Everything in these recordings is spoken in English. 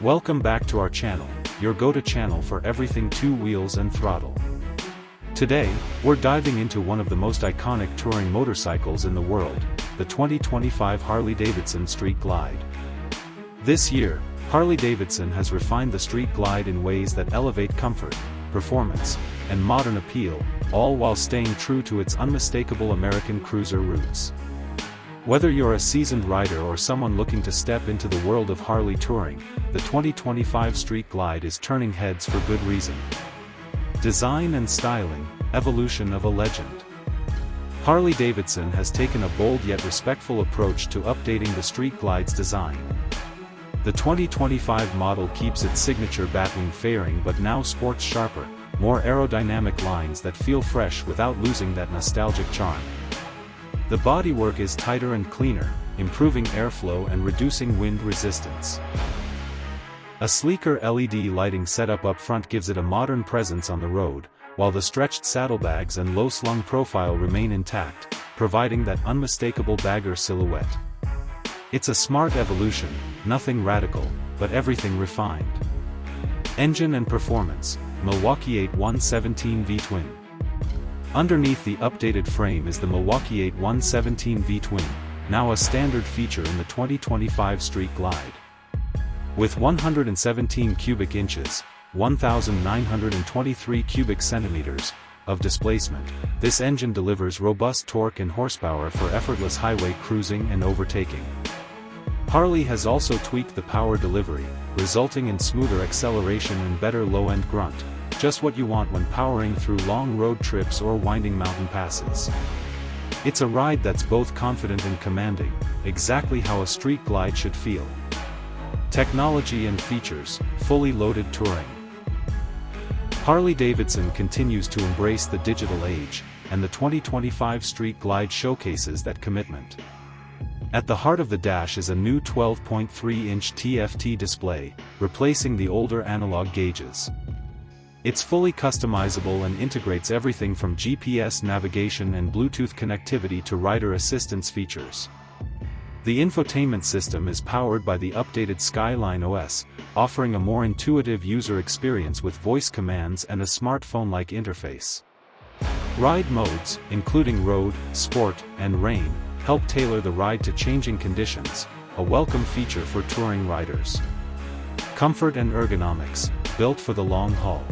Welcome back to our channel, your go-to channel for everything two wheels and throttle. Today, we're diving into one of the most iconic touring motorcycles in the world, the 2025 Harley-Davidson Street Glide. This year, Harley-Davidson has refined the Street Glide in ways that elevate comfort, performance, and modern appeal, all while staying true to its unmistakable American cruiser roots. Whether you're a seasoned rider or someone looking to step into the world of Harley touring, the 2025 Street Glide is turning heads for good reason. Design and styling, evolution of a legend. Harley-Davidson has taken a bold yet respectful approach to updating the Street Glide's design. The 2025 model keeps its signature batwing fairing but now sports sharper, more aerodynamic lines that feel fresh without losing that nostalgic charm. The bodywork is tighter and cleaner, improving airflow and reducing wind resistance. A sleeker LED lighting setup up front gives it a modern presence on the road, while the stretched saddlebags and low-slung profile remain intact, providing that unmistakable bagger silhouette. It's a smart evolution, nothing radical, but everything refined. Engine and performance, Milwaukee-Eight 117 V-twin. Underneath the updated frame is the Milwaukee-Eight 117 V-twin, now a standard feature in the 2025 Street Glide. With 117 cubic inches, 1,923 cubic centimeters, of displacement, this engine delivers robust torque and horsepower for effortless highway cruising and overtaking. Harley has also tweaked the power delivery, resulting in smoother acceleration and better low-end grunt. Just what you want when powering through long road trips or winding mountain passes. It's a ride that's both confident and commanding, exactly how a Street Glide should feel. Technology and features, fully loaded touring. Harley-Davidson continues to embrace the digital age, and the 2025 Street Glide showcases that commitment. At the heart of the dash is a new 12.3-inch TFT display, replacing the older analog gauges. It's fully customizable and integrates everything from GPS navigation and Bluetooth connectivity to rider assistance features. The infotainment system is powered by the updated Skyline OS, offering a more intuitive user experience with voice commands and a smartphone-like interface. Ride modes, including road, sport, and rain, help tailor the ride to changing conditions, a welcome feature for touring riders. Comfort and ergonomics, built for the long haul.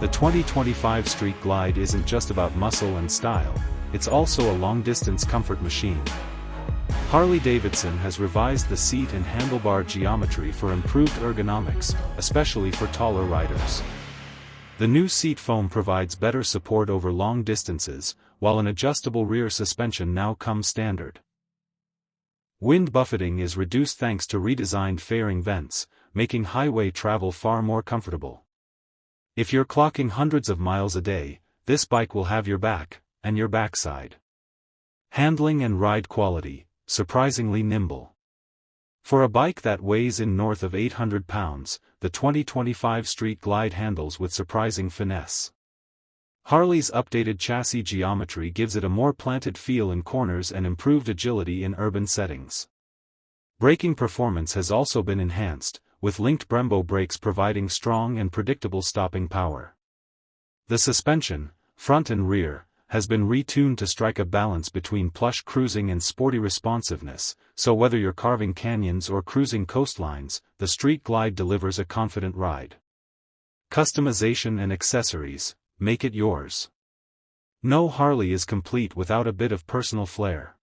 The 2025 Street Glide isn't just about muscle and style, it's also a long-distance comfort machine. Harley-Davidson has revised the seat and handlebar geometry for improved ergonomics, especially for taller riders. The new seat foam provides better support over long distances, while an adjustable rear suspension now comes standard. Wind buffeting is reduced thanks to redesigned fairing vents, making highway travel far more comfortable. If you're clocking hundreds of miles a day, this bike will have your back, and your backside. Handling and ride quality, surprisingly nimble. For a bike that weighs in north of 800 pounds, the 2025 Street Glide handles with surprising finesse. Harley's updated chassis geometry gives it a more planted feel in corners and improved agility in urban settings. Braking performance has also been enhanced, with linked Brembo brakes providing strong and predictable stopping power. The suspension, front and rear, has been retuned to strike a balance between plush cruising and sporty responsiveness, so whether you're carving canyons or cruising coastlines, the Street Glide delivers a confident ride. Customization and accessories, make it yours. No Harley is complete without a bit of personal flair.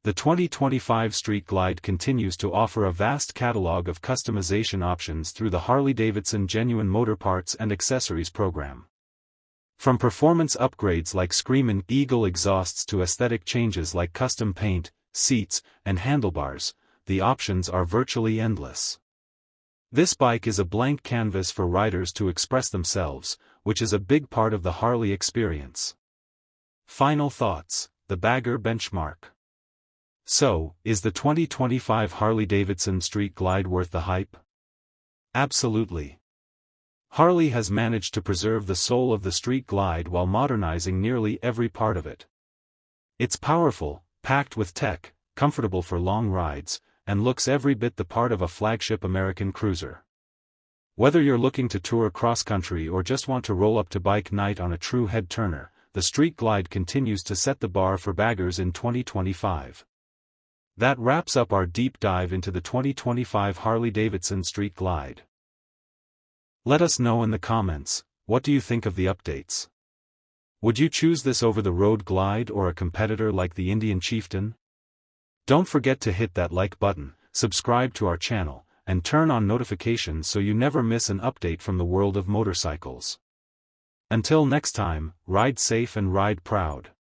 The 2025 Street Glide continues to offer a vast catalog of customization options through the Harley-Davidson Genuine Motor Parts and Accessories program. From performance upgrades like Screamin' Eagle exhausts to aesthetic changes like custom paint, seats, and handlebars, the options are virtually endless. This bike is a blank canvas for riders to express themselves, which is a big part of the Harley experience. Final thoughts, the bagger benchmark. So, is the 2025 Harley-Davidson Street Glide worth the hype? Absolutely. Harley has managed to preserve the soul of the Street Glide while modernizing nearly every part of it. It's powerful, packed with tech, comfortable for long rides, and looks every bit the part of a flagship American cruiser. Whether you're looking to tour cross-country or just want to roll up to bike night on a true head-turner, the Street Glide continues to set the bar for baggers in 2025. That wraps up our deep dive into the 2025 Harley-Davidson Street Glide. Let us know in the comments, what do you think of the updates? Would you choose this over the Road Glide or a competitor like the Indian Chieftain? Don't forget to hit that like button, subscribe to our channel, and turn on notifications so you never miss an update from the world of motorcycles. Until next time, ride safe and ride proud.